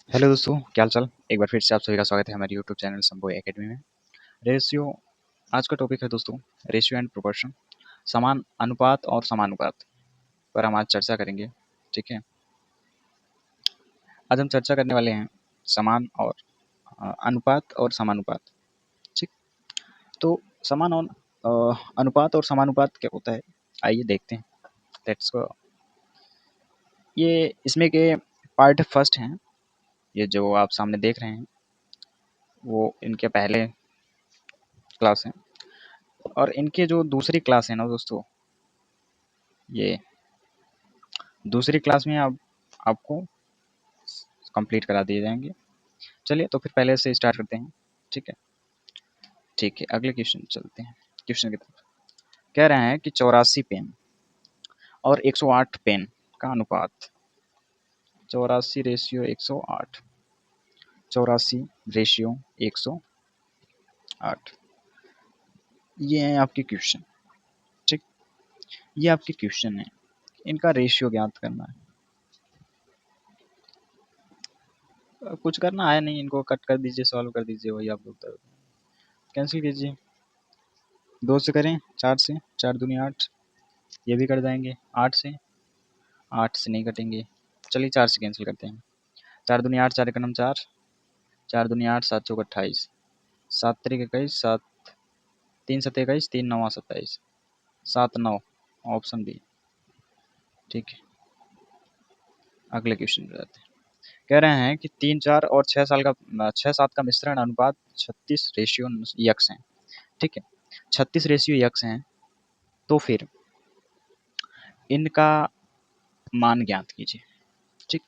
Hello दोस्तों, क्या हाल चाल। एक बार फिर से आप सभी का स्वागत है हमारे यूट्यूब चैनल संभव एकेडमी में। रेशियो आज का टॉपिक है दोस्तों, रेशियो एंड प्रोपोर्शन, समान अनुपात और समानुपात पर हम आज चर्चा करेंगे। ठीक है, आज हम चर्चा करने वाले हैं समान और अनुपात और समानुपात। ठीक, तो समान और अनुपात और समानुपात क्या होता है, आइए देखते हैं। Let's go. ये इसमें के पार्ट फर्स्ट हैं, ये जो आप सामने देख रहे हैं वो इनके पहले क्लास हैं, और इनके जो दूसरी क्लास है ना दोस्तों, ये दूसरी क्लास में आप आपको कंप्लीट करा दिए जाएंगे। चलिए तो फिर पहले से स्टार्ट करते हैं। ठीक है, ठीक है, अगले क्वेश्चन चलते हैं। क्वेश्चन की तरफ कह रहे हैं कि 84 पेन और 108 पेन का अनुपात। 84 रेशियो 108, 84 रेशियो 108, ये है आपके क्वेश्चन। ठीक, ये आपके क्वेश्चन है, इनका रेशियो ज्ञात करना है। कुछ करना है नहीं, इनको कट कर दीजिए, सॉल्व कर दीजिए, वही आप लोग कैंसिल कीजिए। 2 से करें, 4 से, 4 दूनी 8, ये भी कट जाएंगे। 8 से नहीं कटेंगे, चलिए 4 से कैंसिल करते हैं। 4 दूनी 8, 4 एकम 4, 4 दूनी 8, 7 चौक 28, 7 तरीक 21, 7 3 सत 21, 3 9 27, 7 9, ऑप्शन बी। ठीक है, अगले क्वेश्चन पे जाते हैं। कह रहे हैं कि 3 4 और 6 7 का मिश्रण अनुपात 36 रेशियो यक्स है। ठीक है, 36 रेशियो यक्स हैं, तो फिर इनका मान ज्ञात कीजिए। ठीक,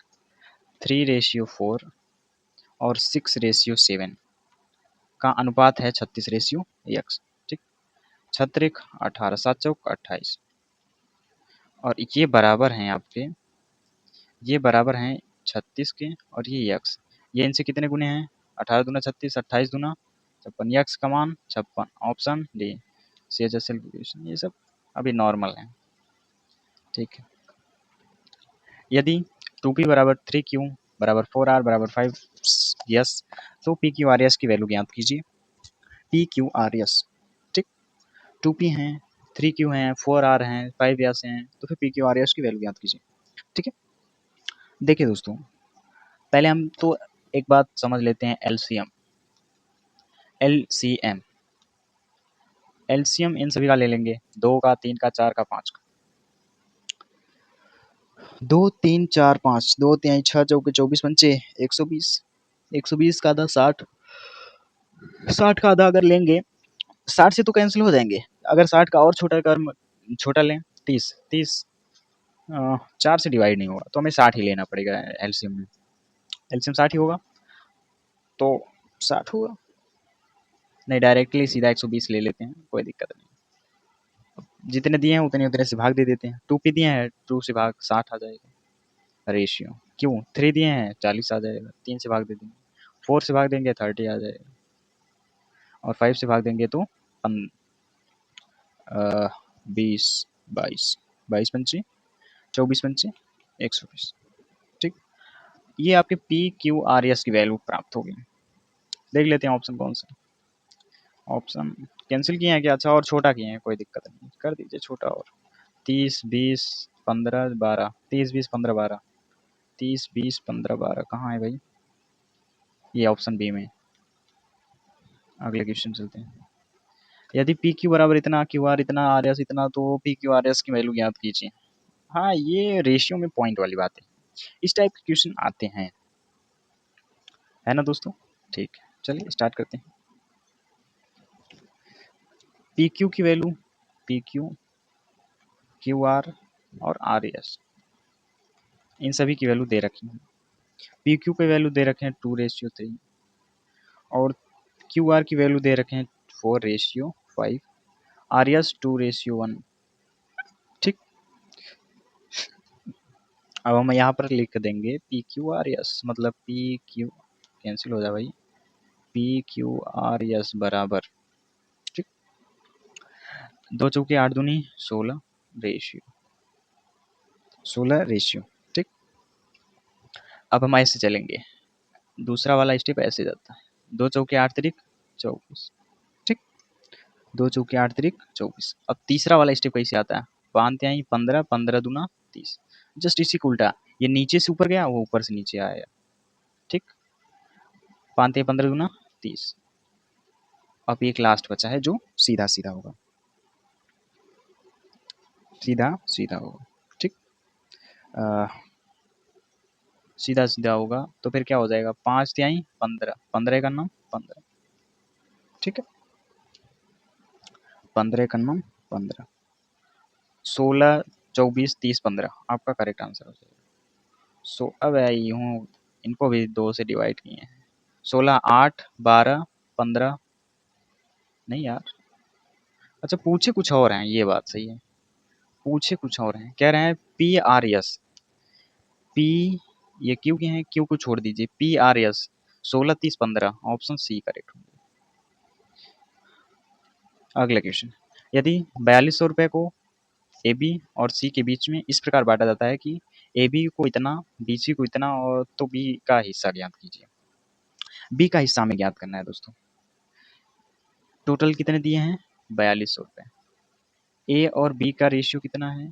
3 रेशियो 4 और 6 रेशियो 7 का अनुपात है 36 रेशियो यक्स। ठीक, 6 18, 7 चौक 28, और ये बराबर हैं आपके, ये बराबर हैं 36 के, और ये यक्स, ये इनसे कितने गुने हैं? 18 दूना 36, 28 दूना 56, यक्स का मान 56, ऑप्शन डी। CHSL ये सब अभी नॉर्मल है। ठीक है, यदि 2p बराबर 3q बराबर 4r बराबर 5s, तो PQRS की वैल्यू ज्ञात कीजिए। PQRS। ठीक, 2p हैं, 3q हैं, 4r हैं, 5s हैं, तो फिर PQRS की वैल्यू ज्ञात कीजिए। ठीक है, देखिए दोस्तों, पहले हम तो एक बात समझ लेते हैं, LCM। LCM LCM इन सभी का ले लेंगे, 2 का, 3 का, 4 का, 5 का। 2 3 4 5, 2 3 6 चौके 24 पंचे 120, 120 का आधा 60, 60 का आधा अगर लेंगे, 60 से तो कैंसिल हो जाएंगे। अगर 60 का और छोटा लें, 30, 30 4 से डिवाइड नहीं होगा, तो हमें 60 ही लेना पड़ेगा एलसीएम में। एलसीएम 60 ही होगा, तो 60 होगा। नहीं, डायरेक्टली सीधा 120 ले लेते हैं, कोई दिक्कत नहीं। जितने दिए हैं उतने उतने से भाग दे देते हैं। 2p दिए हैं, 2 से भाग 60 आ जाएगा रेशियो। क्यों, 3 दिए हैं 40 आ जाएगा, 3 से भाग दे देंगे। 4 से भाग देंगे 30 आ जाएगा, और 5 से भाग देंगे तो 20, 22, 22 पंचे 24 पंचे 120। ठीक, ये आपके PQRS की वैल्यू प्राप्त होगी। देख लेते हैं ऑप्शन कौन सा। ऑप्शन कैंसिल किए हैं क्या? अच्छा, और छोटा किए हैं, कोई दिक्कत नहीं, कर दीजिए छोटा। और 30 20 15 12, 30 20 15 12, 30 20 15 12 कहाँ है भाई? ये ऑप्शन बी में। अगले क्वेश्चन चलते हैं। यदि पी क्यू बराबर इतना, क्यू आर इतना, आर एस इतना, तो पी क्यू आर एस की वैल्यू ज्ञात कीजिए। हाँ, ये रेशियो में पॉइंट वाली बात है, इस टाइप के क्वेश्चन आते हैं, है ना दोस्तों। ठीक है, चलिए स्टार्ट करते हैं। पी क्यू की value, P Q, Q R और आर एस, इन सभी की वैल्यू दे रखी है। पी क्यू की वैल्यू दे रखे हैं 2:3, और क्यू आर की वैल्यू दे रखे हैं 4:5, आर एस 2:1। ठीक, अब हम यहाँ पर लिख देंगे पी क्यू आर एस, मतलब पी क्यू कैंसिल हो जाए भाई, पी क्यू आर एस बराबर, ठीक, 2 चौके 8 दूनी 16 रेशियो, 16 रेशियो। ठीक, अब हम ऐसे चलेंगे, दूसरा वाला स्टेप ऐसे जाता है, 2 चौके 8 तिरिक 24, ठीक, 2 चौके 8 तिरिक 24। अब तीसरा वाला स्टेप कैसे आता है, 5 तिहाई 15, 15 दूना 30, जस्ट इसी को उल्टा, ये नीचे से ऊपर गया, वो ऊपर से नीचे आया, ठीक, 5 तिहाई 15 दूना 30। अब एक लास्ट बचा है जो सीधा सीधा होगा, सीधा सीधा होगा, ठीक, सीधा सीधा होगा तो फिर क्या हो जाएगा, 5 तिहाई 15, 15 का नाम 15, ठीक है, 15 का नाम 15, 16 24 30 15 आपका करेक्ट आंसर हो जाएगा। सो अब यूँ इनको भी 2 से डिवाइड किए हैं, 16 8 12 15, नहीं यार, अच्छा पूछे कुछ और हैं, ये बात सही है, पूछे कुछ और हैं, कह रहे हैं पी आर एस, पी, ये क्यू के हैं, क्यू को छोड़ दीजिए, P R S 16 30 15, option C correct होंगे। अगला क्वेश्चन, यदि 4200 रुपये को ए बी और सी के बीच में इस प्रकार बांटा जाता है कि ए बी को इतना, बी सी को इतना, और तो बी का हिस्सा ज्ञात कीजिए। बी का हिस्सा हमें ज्ञात करना है दोस्तों। टोटल कितने दिए हैं, 4200 रुपये। ए और बी का रेशियो कितना है,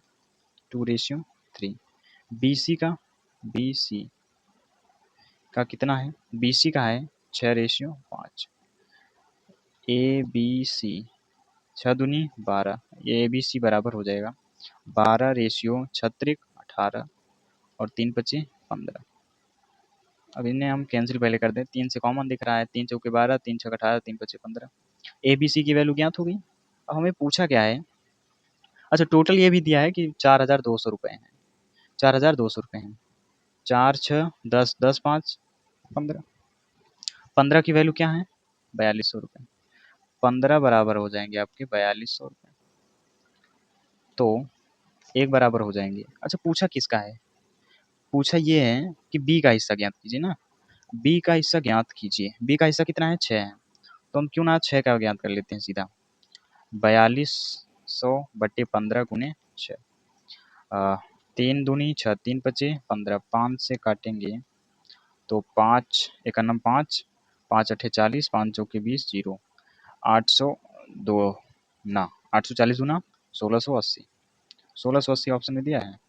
2:3। बी सी का, बी सी का कितना है, बी सी का है 6:5। ए बी सी 6 दूनी 12, ये ए बी सी बराबर हो जाएगा 12:6 × 18 और 3 पचे 15। अब इन्हें हम कैंसिल पहले कर दें, 3 से कॉमन दिख रहा है, 3 चौके 12, 3 छक 18, 3 पचे 15। ए बी सी की वैल्यू ज्ञात हो गई। अब हमें पूछा क्या है, अच्छा टोटल ये भी दिया है कि 4200 रुपये हैं, 4200 रुपये हैं, 4 6 10 10 5 15, 15 की वैल्यू क्या है, 4200 रुपये, 15 बराबर हो जाएंगे आपके 4200 रुपये, तो एक बराबर हो जाएंगे। अच्छा पूछा किसका है, पूछा ये है कि बी का हिस्सा ज्ञात कीजिए ना, बी का हिस्सा ज्ञात कीजिए, बी का हिस्सा कितना है 6 है, तो हम क्यों ना 6 का ज्ञात कर लेते हैं सीधा, 4200/15 × 6, 3 दूनी 6, 3 पचे 15, 5 से काटेंगे तो 5 1 5, 5 8 40, 5 चौके 20, 0, 802 ना 840 दूना 1680, 1680 ऑप्शन में दिया है,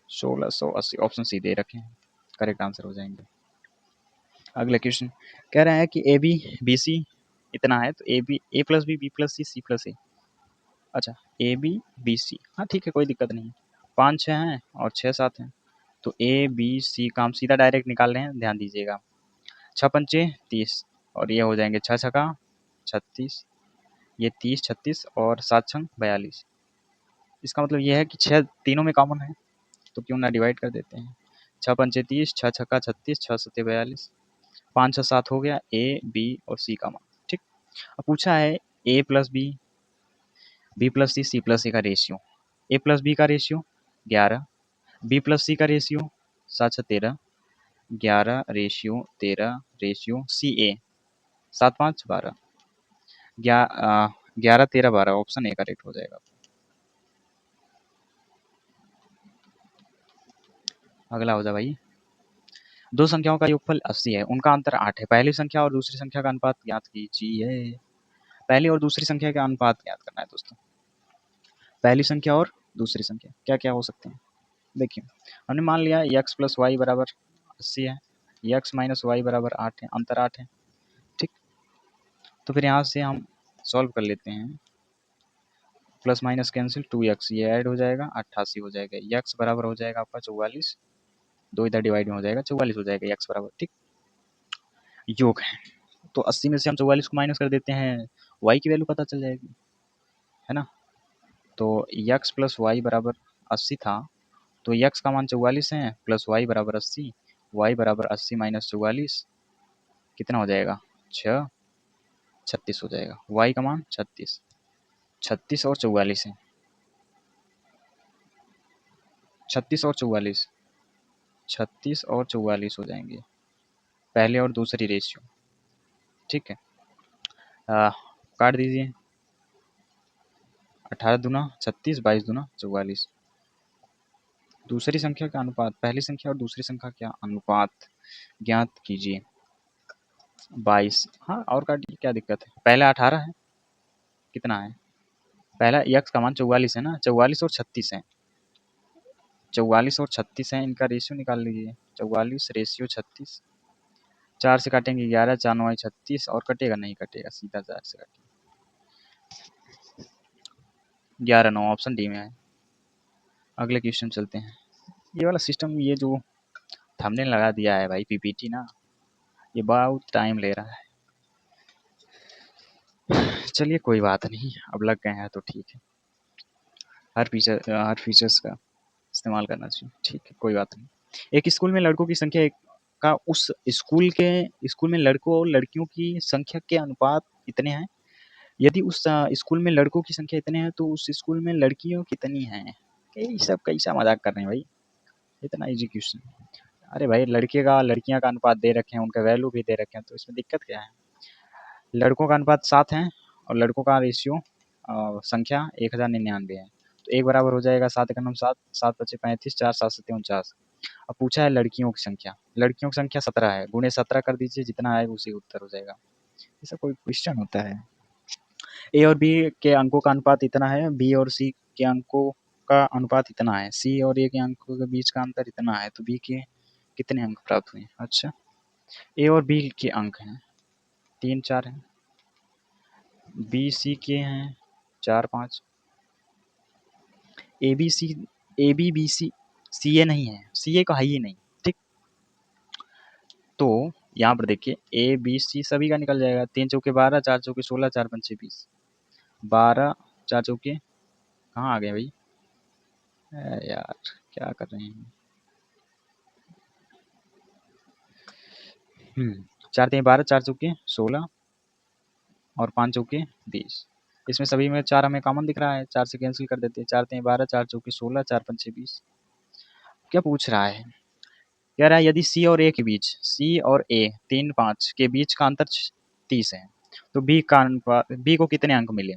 1680 ऑप्शन सी दे रखे हैं, करेक्ट आंसर हो जाएंगे। अगला क्वेश्चन कह रहा है कि ए बी बी सी इतना है, तो A plus B plus C plus A, अच्छा ए बी बी सी, हाँ ठीक है कोई दिक्कत नहीं, 5 6 हैं और 6 7 हैं, तो ए बी सी का हम सीधा डायरेक्ट निकाल रहे हैं, ध्यान दीजिएगा, 6 पंचे 30 और ये हो जाएंगे 6 छका 36, ये 30 36 और 7 छंग 42, इसका मतलब ये है कि 6 तीनों में कॉमन है, तो क्यों ना डिवाइड कर देते हैं, 6 पंचे 30, 6 छक्का 36, 6 सत्ते 42, 5 6 7 हो गया ए बी और सी का मान, ठीक। अब पूछा है A plus B plus C plus A का रेशियो, ए प्लस बी का रेशियो 11, बी प्लस सी का ratio 7 6 13, 11:13 ratio C A 7 5 12, 11 13 12, option A correct हो जाएगा। अगला हो जाए भाई, दो संख्याओं का योगफल 80 है, उनका अंतर 8 है, पहली संख्या और दूसरी संख्या का अनुपात ज्ञात कीजिए। पहली और दूसरी संख्या का अनुपात ज्ञात करना है दोस्तों, पहली संख्या और दूसरी संख्या क्या क्या हो सकते हैं, देखिए हमने मान लिया x प्लस वाई बराबर 80 है, x माइनस वाई बराबर 8 है, अंतर 8 है, ठीक। तो फिर यहाँ से हम सॉल्व कर लेते हैं, प्लस माइनस कैंसिल 2x, ये ऐड हो जाएगा 88 हो जाएगा, x बराबर हो जाएगा आपका 44, 2 इधर डिवाइड में हो जाएगा 44 हो जाएगा x बराबर, ठीक। योग है तो 80 में से हम 44 को माइनस कर देते हैं, y की वैल्यू पता चल जाएगी, है ना। तो x प्लस वाई बराबर 80 था, तो x का मान 44 है, प्लस y बराबर 80, y बराबर 80 माइनस 44 कितना हो जाएगा 6 36 हो जाएगा, y का मान 36, 36 और 44 है, 36 और 44, 36 और 44 हो जाएंगे, पहले और दूसरी रेशियो, ठीक है। काट दीजिए, 18 दूना 36, 22 दूना 44, दूसरी संख्या का अनुपात, पहली संख्या और दूसरी संख्या का अनुपात ज्ञात कीजिए। 22। हाँ और काटिए, क्या दिक्कत है। पहला 18 है, कितना है पहला यक्स का मान 44 है ना, 44 और 36 है, 44 और 36 है, इनका रेशियो निकाल लीजिए। 44 रेशियो 36, 4 से काटेंगे 11, 4 9 36, और कटेगा नहीं, कटेगा सीधा 4 से काटेंगे 11 9, ऑप्शन डी में है। अगले क्वेश्चन चलते हैं। ये वाला सिस्टम, ये जो थंबनेल लगा दिया है भाई पीपीटी ना, ये बहुत टाइम ले रहा है। चलिए कोई बात नहीं, अब लग गए हैं तो ठीक है। हर फीचर्स का इस्तेमाल करना चाहिए, ठीक है कोई बात नहीं। एक स्कूल में लड़कों की संख्या एक का उस स्कूल में लड़कों और लड़कियों की संख्या के अनुपात इतने हैं। यदि उस स्कूल में लड़कों की संख्या इतने हैं तो उस स्कूल में लड़कियों कितनी हैं। ये सब कैसा मजाक कर रहे हैं भाई, इतना इजी क्वेश्चन। अरे भाई लड़के का लड़कियां का अनुपात दे रखे हैं, उनका वैल्यू भी दे रखे हैं, तो इसमें दिक्कत क्या है। लड़कों का अनुपात 7 है और लड़कों का रेशियो संख्या 1099 है, तो एक बराबर हो जाएगा 7 एकम 7, 7 पचे 35, 4 7 सत्ते 49। अब पूछा है लड़कियों की संख्या, लड़कियों की संख्या 17 है, गुणे 17 कर दीजिए, जितना आएगा उसी उत्तर हो जाएगा। ऐसा कोई क्वेश्चन होता है। ए और बी के अंकों का अनुपात इतना है, बी और सी के अंकों का अनुपात इतना है, सी और ए के अंकों के बीच का अंतर इतना है, तो बी के कितने अंक प्राप्त हुए। अच्छा, ए और बी के अंक हैं 3 4 हैं, बी सी के हैं 4 5, A B C, A B B C, C A नहीं है, सी ए का है ही नहीं, ठीक। तो यहाँ पर देखिए ए बी सी सभी का निकल जाएगा, 3 चौके 12, 4 चौके 16, 4 पंचे 20, 12 4 चौके कहाँ आ गए भाई, यार क्या कर रहे हैं। 4 3 12, 4 चौके 16 और 5 चौके 20। इसमें सभी में 4 हमें कॉमन दिख रहा है, 4 से कैंसिल कर देते हैं। 4 3 12, 4 चौके 16, 4 पंचे 20। क्या पूछ रहा है, कह रहा है यदि सी और ए के बीच, सी और ए 3 5 के बीच का अंतर 30 है, तो बी को कितने अंक मिले।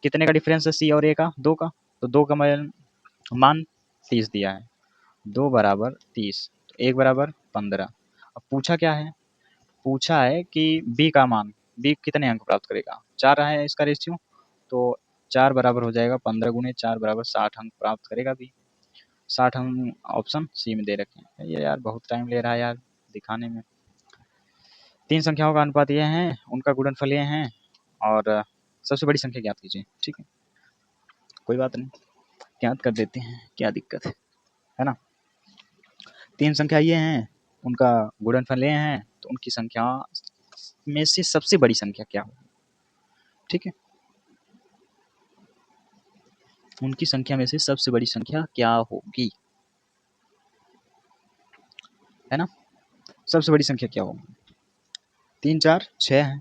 कितने का डिफरेंस है सी और ए का, 2 का, तो 2 का मान 30 दिया है, 2 बराबर 30, तो 1 बराबर 15। अब पूछा क्या है, पूछा है कि बी का मान, बी कितने अंक प्राप्त करेगा, 4 है इसका रेशियो, तो 4 बराबर हो जाएगा 15 गुणे 4 बराबर 60 अंक प्राप्त करेगा बी। 60 अंक ऑप्शन सी में दे रखे हैं। ये यार बहुत टाइम ले रहा है यार दिखाने में। 3 संख्याओं का अनुपात ये है, उनका गुणनफल ये है, और सबसे बड़ी संख्या ज्ञात कीजिए, ठीक है कोई बात नहीं, ज्ञात कर देते हैं, क्या दिक्कत है ना। 3 संख्या ये हैं, उनका गुणनफल ये है, तो उनकी संख्या में से सबसे बड़ी संख्या क्या होगी, ठीक है। उनकी संख्या में से सबसे बड़ी संख्या क्या होगी, है ना। सबसे बड़ी संख्या क्या होगी, 3 4 6 है,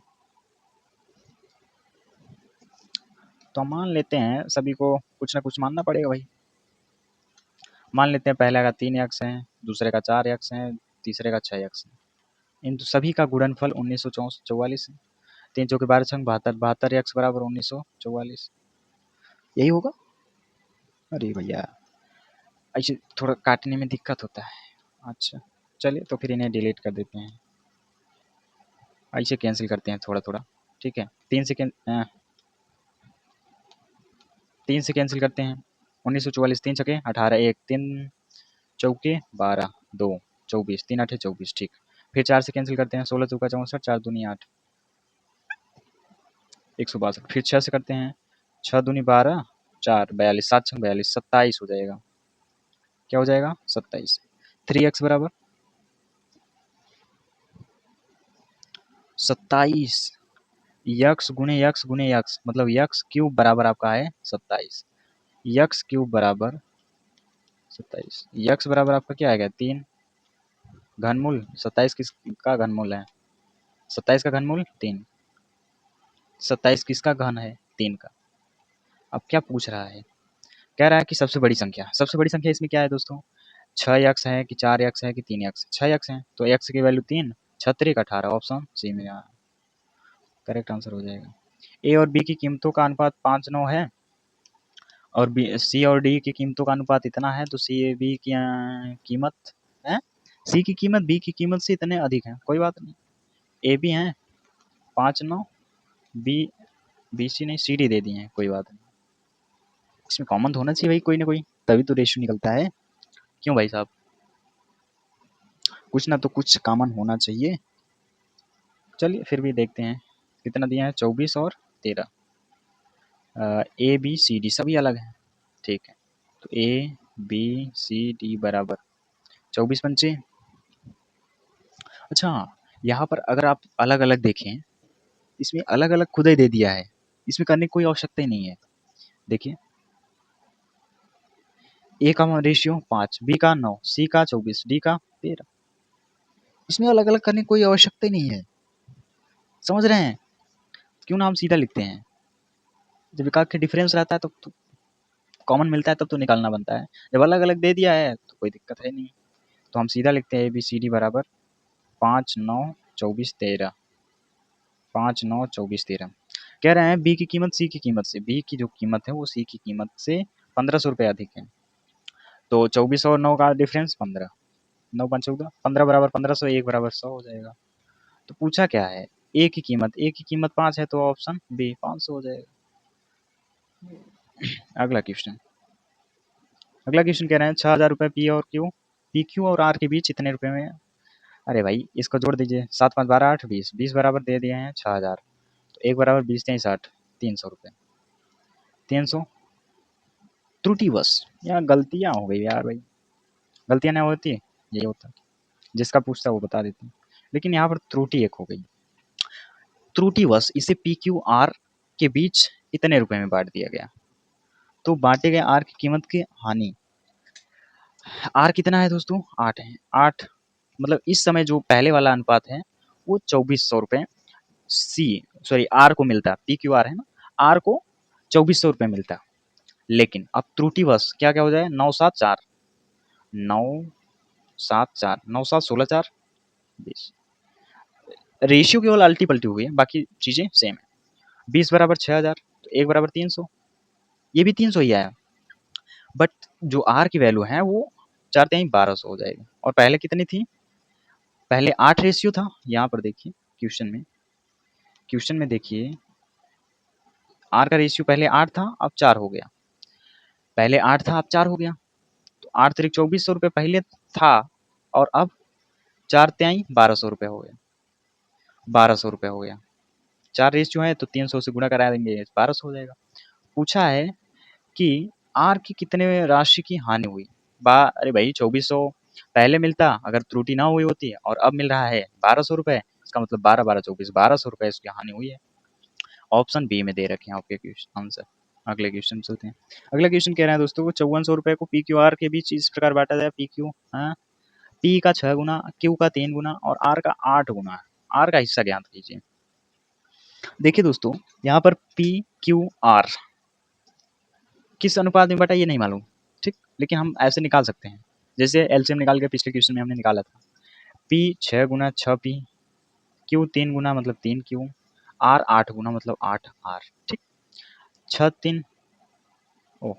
तो मान लेते हैं सभी को कुछ ना कुछ मानना पड़ेगा भाई। मान लेते हैं पहले का 3 यक्स है, दूसरे का 4 यक्स है, तीसरे का 6 यक्स है, इन सभी का गुणनफल 1944 है। 3 चौके 12 छंग 72, 72 यक्स बराबर 1944, यही होगा। अरे भैया ऐसे थोड़ा काटने में दिक्कत होता है। अच्छा चलिए तो फिर इन्हें डिलीट कर देते हैं, ऐसे कैंसिल करते हैं थोड़ा थोड़ा, ठीक है। 3 से कैंसिल करते हैं, 1944, 3 छके 18, 1 3 चौके 12, 2 24, 3 8 24, ठीक। फिर 4 से कैंसिल करते हैं, 16 चौका 64, 4 दूनी 8, 162। फिर 6 से करते हैं, 6 दूनी 12, 4 42, 7 छंग 42, 27 हो जाएगा। क्या हो जाएगा 27। 3x बराबर 27, यक्स गुणे यक्स मतलब यक्स क्यूब बराबर आपका है 27, यक्स क्यूब बराबर 27, यक्स बराबर आपका क्या आएगा 3, घनमूल 27 किसका घनमूल है, 27 का घनमूल 3, 27 किसका घन है 3 का। अब क्या पूछ रहा है, कह रहा है कि सबसे बड़ी संख्या, सबसे बड़ी संख्या इसमें क्या है दोस्तों, 6 एक्स है कि 4 एक्स है कि 3 एक्स, 6 एक्स है, तो एक्स की वैल्यू 3, 6 3 18, ऑप्शन सी में करेक्ट आंसर हो जाएगा। ए और बी की कीमतों का अनुपात 5 9 है, और बी सी और डी की कीमतों का अनुपात इतना है, तो सी ए बी की कीमत है, सी की कीमत बी की कीमत से इतने अधिक है, कोई बात नहीं, ए भी हैं 5 9, बी बी सी नहीं सी डी दे दिए हैं, कोई बात नहीं। इसमें कॉमन तो होना चाहिए भाई कोई ना कोई, तभी तो रेशियो निकलता है। क्यों भाई साहब, कुछ ना तो कुछ कॉमन होना चाहिए। चलिए फिर भी देखते हैं कितना दिया है, 24 और 13। ए बी सी डी सभी अलग हैं, ठीक है। तो ए बी सी डी बराबर 24 पंचे। अच्छा, यहाँ पर अगर आप अलग अलग देखें, इसमें अलग अलग खुदा ही दे दिया है, इसमें करने की कोई आवश्यकता ही नहीं है। देखिए ए का रेशियो 5, बी का 9, सी का 24, डी का 13। इसमें अलग अलग करने की कोई आवश्यकता ही नहीं है, समझ रहे हैं। क्यों ना हम सीधा लिखते हैं, जब एकाक के डिफरेंस रहता है तो कॉमन मिलता है तब तो निकालना बनता है। जब अलग अलग दे दिया है तो कोई दिक्कत है नहीं, तो हम सीधा लिखते हैं ए बी सी डी बराबर 5 9 24 13। 5 9 24 13 कह रहे हैं बी की कीमत सी की कीमत से, बी की जो कीमत है वो सी की कीमत से 1500 रुपये अधिक है। तो 24 और 9 का डिफरेंस 15, 9 5 14, 15 बराबर 1500, 1 बराबर 100 हो जाएगा। तो पूछा क्या है, ए की कीमत 5 है, तो ऑप्शन बी 500 हो जाएगा। अगला क्वेश्चन, अगला क्वेश्चन कह रहे हैं 6000 रुपये पी और क्यू, पी क्यू और आर के बीच इतने रुपए में। अरे भाई इसको जोड़ दीजिए, 7 5 12 8 20, 20 बराबर दे दिए हैं 6000, तो 1 बराबर 20 3 60, 300 रुपये। 300 त्रुटिवश, यहाँ गलतियाँ हो गई यार भाई, गलतियाँ नहीं होती, यही होता, जिसका पूछता वो बता देते, लेकिन यहाँ पर त्रुटि एक हो गई। त्रुटिवश इसे पी क्यू आर के बीच इतने रुपए में बांट दिया गया। तो बांटे गए आर की कीमत की हानि, आर कितना है दोस्तों, 8 है। 8 मतलब इस समय जो पहले वाला अनुपात है वो 2400 रुपये सी, सॉरी आर को मिलता, पी क्यू आर है ना, आर को 2400 रुपये मिलता। लेकिन अब त्रुटिवश क्या क्या हो जाए, 9 7 4, 9 7 4, 9 7 16 4 20, रेशियो केवल अल्टी पल्टी हुई है, बाकी चीजें सेम है। 20 बराबर 6000, तो 1 बराबर 300, ये भी 300 ही आया, बट जो आर की वैल्यू है वो 4 3 1200 हो जाएगी। और पहले कितनी थी, पहले 8 रेशियो था, यहाँ पर देखिए क्वेश्चन में, क्वेश्चन में देखिए आर का रेशियो पहले 8 था, अब 4 हो गया, पहले 8 था अब 4 हो गया। तो 8 तिरिक 2400 रुपये पहले था, और अब 4 त्याई 1200 रुपये हो गया, 1200 रुपये हो गया। 4 रेशियो है तो 300 से गुणा करा देंगे, 1200 हो जाएगा। पूछा है कि आर की कितने राशि की हानि हुई। अरे भाई 2400 पहले मिलता अगर त्रुटि ना हुई होती, और अब मिल रहा है 1200 रुपये, इसका मतलब 12 12 24 1200 रुपये इसकी हानि हुई है। ऑप्शन बी में दे रखे हैं आपके क्वेश्चन आंसर। अगले क्वेश्चन चलते हैं। अगला क्वेश्चन कह रहे हैं दोस्तों, 5400 रुपये को पी क्यू आर के बीच इस प्रकार बांटा जाए, पी क्यू पी का 6 गुना, क्यू का 3 गुना और आर का 8 गुना। आर का हिस्सा ज्ञात कीजिए। देखिए दोस्तों, यहाँ पर पी क्यू आर किस अनुपात में बटा ये नहीं मालूम, ठीक, लेकिन हम ऐसे निकाल सकते हैं, जैसे एलसीएम निकाल के पिछले क्वेश्चन में हमने निकाला था। पी 6 गुना 6 पी, क्यू 3 गुना मतलब 3 क्यू, आर 8 गुना मतलब 8 आर, ठीक। 6 3 ओ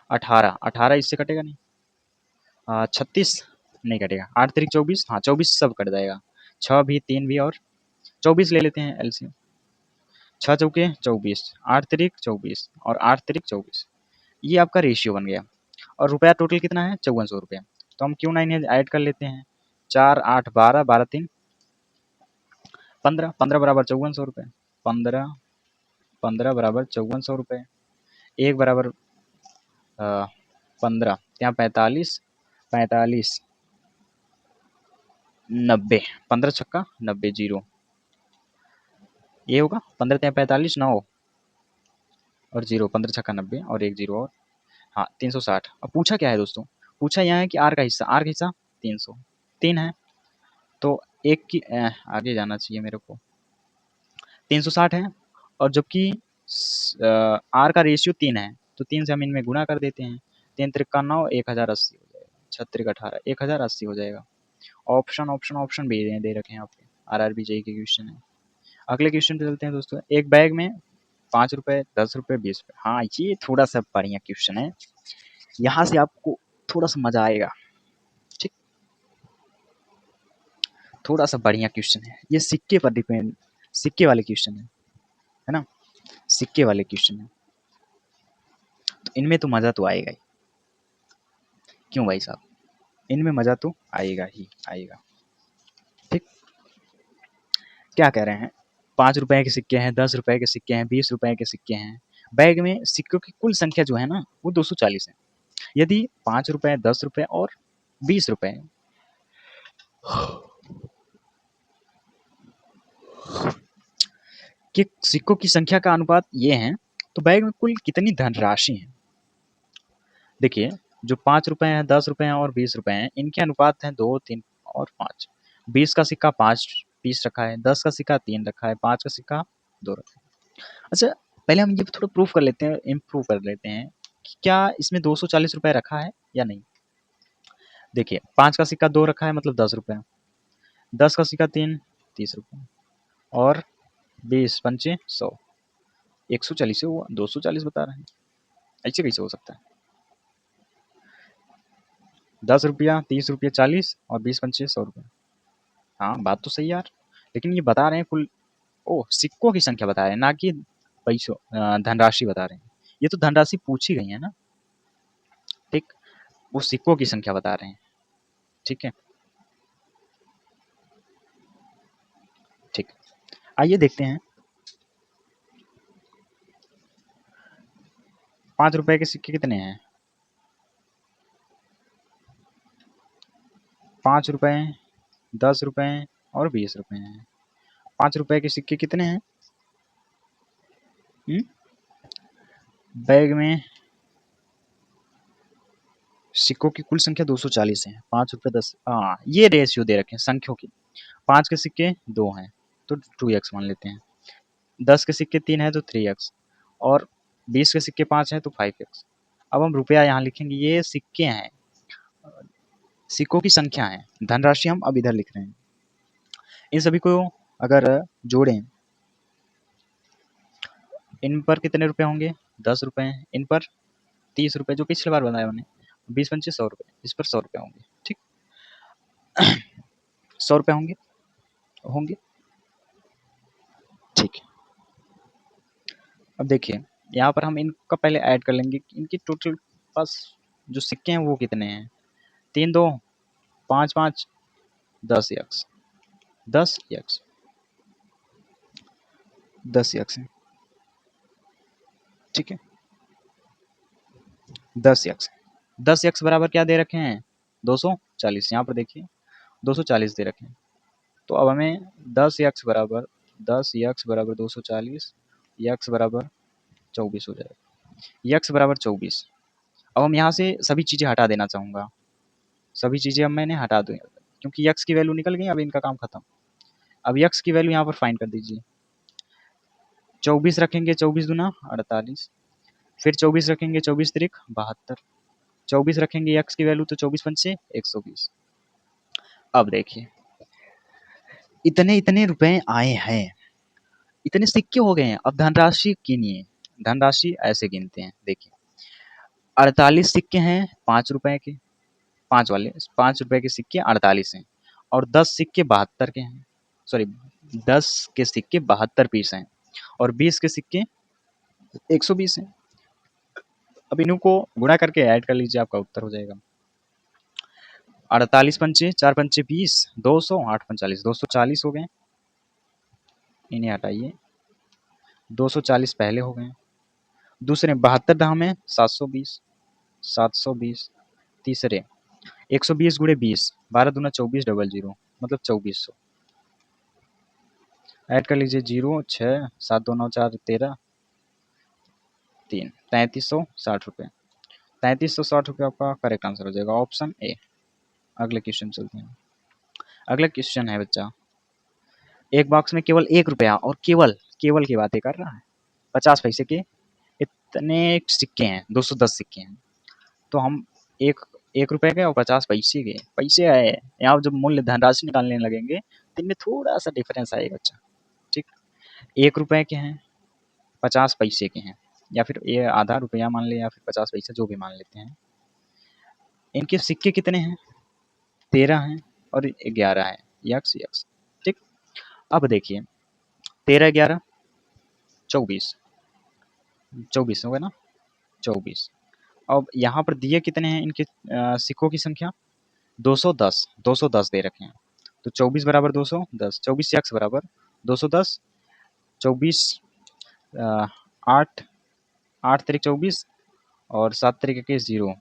18, 18 इससे कटेगा नहीं, 36 नहीं कटेगा, 8 तिरिक 24, हाँ 24 सब कट जाएगा, 6 भी 3 भी और 24 ले लेते हैं एलसीएम। 6 चौके 24, 8 तिरिक 24 और 8 तिरिक 24, ये आपका रेशियो बन गया। और रुपया टोटल कितना है, 5400 रुपये। तो हम क्यों 9 ऐड कर लेते हैं, 4 8 12, 12 3 15, 15 बराबर 5400 रुपये, 15 15 बराबर 5400 रुपये, 1 बराबर 15, यहाँ 45 45 90, 15 छक्का 90 जीरो, ये होगा 15 ત્યાં 45 9 और जीरो, 15 छक्का 90 और 1 जीरो और हाँ 360। अब पूछा क्या है दोस्तों, पूछा यहाँ है कि आर का हिस्सा, आर का हिस्सा 300 3 है, तो एक की आगे जाना चाहिए मेरे को, 360 है, और जबकि आर का रेशियो 3 है, तो 3 से हम इनमें गुणा कर देते हैं, 3 त्रिका 9, 1080 हो जाएगा, 6 18, 1080 हो जाएगा। ऑप्शन ऑप्शन ऑप्शन भी दे रखे हैं आपके, आरआरबी जेई के क्वेश्चन है। अगले क्वेश्चन पे चलते हैं दोस्तों। एक बैग में 5 रुपए, 10 रुपए, 20 रुपए, हाँ ये थोड़ा सा बढ़िया क्वेश्चन है, यहाँ से आपको थोड़ा सा मजा आएगा, ठीक। थोड़ा सा बढ़िया क्वेश्चन है ये, सिक्के पर डिपेंड, सिक्के वाले क्वेश्चन है ना, सिक्के वाले क्वेश्चन है, तो इनमें तो मजा तो आएगा ही। क्यों भाई साहब, इनमें मजा तो आएगा ही आएगा। ठीक, क्या कह रहे हैं, 5 रुपए के सिक्के हैं, 10 रुपए के सिक्के हैं, 20 रुपए के सिक्के हैं। बैग में सिक्कों की कुल संख्या जो है ना वो 240 है। यदि 5 रुपए, 10 रुपए और 20 रुपए के सिक्कों की संख्या का अनुपात ये है, तो बैग में कुल कितनी धनराशि है। देखिए, जो 5 रुपए हैं, 10 रुपए हैं और 20 रुपए हैं, इनके अनुपात हैं 2, 3 और 5। 20 का सिक्का 5 पीस रखा है, 10 का सिक्का 3 रखा है, 5 का सिक्का 2 रखा है। अच्छा, पहले हम ये थोड़ा प्रूफ कर लेते हैं, इम्प्रूव कर लेते हैं कि क्या इसमें 240 रुपए रखा है या नहीं। देखिए, 5 का सिक्का 2 रखा है मतलब 10 रुपए, 10 का सिक्का 3, 30 रुपए और 20 पंचे 100, 140 से हुआ, 240 बता रहे हैं। ऐसे कैसे हो सकता है, 10 रुपया, 30 रुपया 40 और 20 पंचे 100 रुपये। हाँ बात तो सही यार, लेकिन ये बता रहे हैं कुल, ओ सिक्कों की संख्या बता रहे हैं ना कि पैसों, धनराशि बता रहे हैं। ये तो धनराशि पूछी गई है ना, ठीक, वो सिक्कों की संख्या बता रहे हैं। ठीक है, ठीक, आइए देखते हैं। 5 रुपए के सिक्के कितने हैं, 5 रुपए, 10 रुपए और 20 रुपए हैं। 5 रुपए के सिक्के कितने हैं, हुँ? बैग में सिक्कों की कुल संख्या 240 है। 5 रुपए 10, हाँ ये रेशियो दे रखे हैं संख्यों की। 5 के सिक्के 2 हैं तो 2x मान लेते हैं, 10 के सिक्के 3 हैं तो 3x और 20 के सिक्के 5 हैं तो 5x। अब हम रुपया यहाँ लिखेंगे, ये सिक्के हैं, सिक्कों की संख्या है, धनराशि हम अब इधर लिख रहे हैं। इन सभी को अगर जोड़ें, इन पर कितने रुपए होंगे, 10 रुपए, इन पर 30 रुपए जो पिछली बार बनाया मैंने, 20 पंचे 100 रुपए, इस पर 100 रुपए होंगे। ठीक, 100 रुपए होंगे, होंगे। ठीक है, अब देखिए यहाँ पर हम इनका पहले ऐड कर लेंगे कि इनकी टोटल पास जो सिक्के हैं वो कितने हैं, 3 2 5 5 10x, 10x, 10x है। ठीक है, 10x, 10x बराबर क्या दे रखे हैं, 240। यहाँ पर देखिए 240 दे रखे हैं, तो अब हमें 10x बराबर 240, x बराबर 24 हो जाएगा, x बराबर 24। अब हम यहाँ से सभी चीज़ें हटा देना चाहूँगा, सभी चीज़ें अब मैंने हटा दी क्योंकि x की वैल्यू निकल गई, अब इनका काम खत्म। अब x की वैल्यू यहाँ पर फाइंड कर दीजिए, 24 रखेंगे, 24 दूना 48, फिर 24 रखेंगे, 24 त्रिक 72, 24 रखेंगे x की वैल्यू तो 24 पंचे 120। अब देखिए इतने इतने रुपए आए हैं, इतने सिक्के हो गए हैं। अब धनराशि गिनिए, धनराशि ऐसे गिनते हैं, देखिए 48 सिक्के हैं 5 रुपए के, 5 वाले 5 रुपए के सिक्के 48 हैं और 10 सिक्के 72 के हैं, सॉरी 10 के सिक्के 72 पीस हैं और 20 के सिक्के 120 हैं। अब इन्हों को गुणा करके ऐड कर लीजिए, आपका उत्तर हो जाएगा 48 पंचे 4 पंचे 20, 200, 8 45, 240 हो गए। इन्हें हटाइए, 240 पहले हो गए, दूसरे 72 दाम में 720, 720, तीसरे 120 गुणे 20, 12 दूना 24 डबल जीरो मतलब 2400। ऐड कर लीजिए 0 6 7 2 9 4 13 3, 3360 रुपये, 3360 रुपये आपका करेक्ट आंसर हो जाएगा, ऑप्शन ए। अगले क्वेश्चन चलते हैं। अगला क्वेश्चन है बच्चा, एक बॉक्स में केवल 1 रुपया और केवल केवल की बातें कर रहा है, 50 पैसे के इतने सिक्के हैं, 210 सिक्के हैं। तो हम एक 1 रुपए के और 50 पैसे के पैसे आए, यहाँ जब मूल्य धनराशि निकालने लगेंगे तो इनमें थोड़ा सा डिफरेंस आएगा बच्चा। ठीक, 1 रुपए के हैं, 50 पैसे के हैं, या फिर ये आधा रुपया मान ले या फिर 50 पैसे जो भी मान लेते हैं। इनके सिक्के कितने हैं, 13 हैं और 11 है, यक्स यक्स। ठीक, अब देखिए 13 11 24, 24 हो गया ना, 24। अब यहाँ पर दिए कितने हैं इनके सिक्कों की संख्या, 210, 210 दे रखे हैं। तो 24 बराबर 210, 24 यक्स बराबर 210, 24 8, 8 तरीक 24 और 7 तरीके के 0।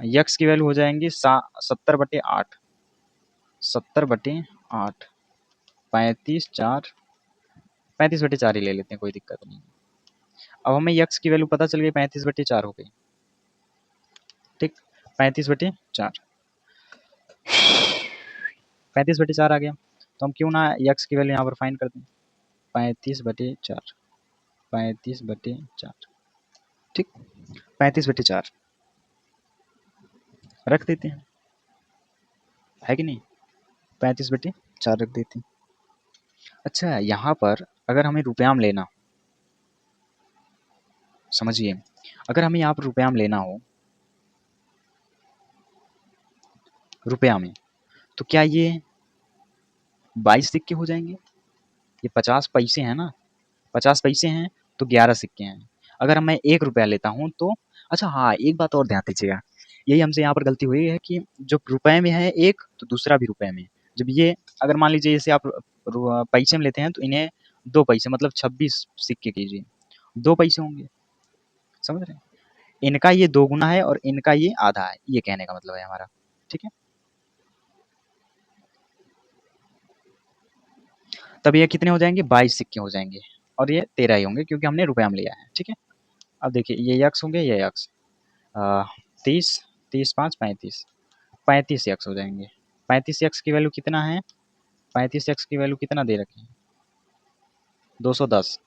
यक्स की वैल्यू हो जाएंगी 70/8, 70/8, 35/4, 35/4 ही ले लेते हैं, कोई दिक्कत नहीं। अब हमें यक्स की वैल्यू पता चल गई, 35/4 हो गई। ठीक, 35/4, 35/4 आ गया। तो हम क्यों ना यक्स की वैल्यू यहाँ पर फाइंड कर दें, 35/4, 35/4। ठीक, 35/4 रख देते हैं, है कि नहीं, 35/4 रख देते हैं। अच्छा, यहाँ पर अगर हमें रुपया में लेना, समझिए, अगर हमें यहाँ पर रुपया में लेना हो, रुपया में, तो क्या ये 22 सिक्के हो जाएंगे? ये 50 पैसे हैं ना, 50 पैसे हैं तो 11 सिक्के हैं। अगर मैं 1 रुपया लेता हूँ तो, अच्छा हाँ, एक बात और ध्यान दीजिएगा, यही हमसे यहाँ पर गलती हुई है कि जो रुपए में है एक, तो दूसरा भी रुपए में। जब ये, अगर मान लीजिए जैसे आप पैसे में लेते हैं तो इन्हें 2 पैसे मतलब 26 सिक्के कीजिए, 2 पैसे होंगे, समझ रहे हैं? इनका ये 2 गुना है और इनका ये आधा है, ये कहने का मतलब है हमारा। ठीक है, तब ये कितने हो जाएंगे, 22 सिक्के हो जाएंगे, और ये 13 ही होंगे क्योंकि हमने रुपया में लिया है। ठीक है, अब देखिए ये यक्स होंगे, ये यक्स, 30, 30 5 35, 35 यक्स हो जाएंगे। 35 यक्स की वैल्यू कितना है, 35 यक्स की वैल्यू कितना दे रखे हैं, 210,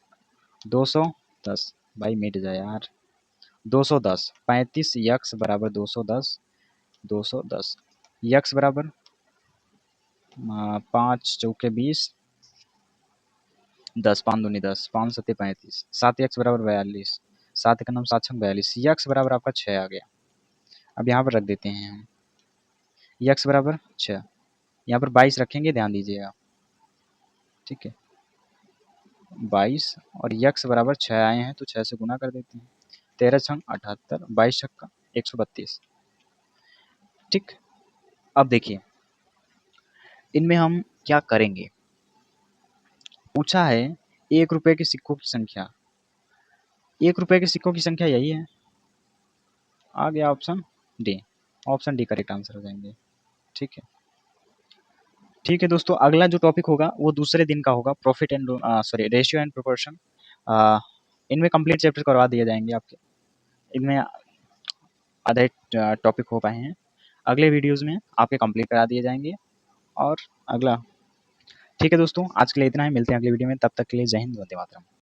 210, भाई मिट जाए यार, 210, 35 यक्स बराबर 210, 210 यक्स बराबर 5 चौके 20, 10 5 दूनी 10, 5 सत्ते 35, 7 यक्स बराबर 42, 7 का नाम 7 छंग 42, यक्स बराबर आपका 6 आ गया। अब यहाँ पर रख देते हैं हम, यक्स बराबर 6, यहाँ पर 22 रखेंगे, ध्यान दीजिएगा। ठीक है, 22 और यक्स बराबर 6 आए हैं तो 6 से गुना कर देते हैं, 13 छंग 78, 22 छक्का 132। ठीक, अब देखिए इनमें हम क्या करेंगे, पूछा है 1 रुपए के सिक्कों की संख्या, 1 रुपए के सिक्कों की संख्या यही है, आ गया option D, option D correct answer हो जाएंगे। ठीक है, ठीक है दोस्तों, अगला जो टॉपिक होगा वो दूसरे दिन का होगा, profit and sorry ratio and proportion. इनमें कंप्लीट चैप्टर करवा दिए जाएंगे आपके, इनमें आधे टॉपिक हो पाए हैं, अगले वीडियोस में आपके कंप्लीट करा दिए जाएंगे। और अगला, ठीक है दोस्तों, आज के लिए इतना ही, मिलते हैं अगले वीडियो में, तब तक के लिए जय हिंद, वंदे मातरम।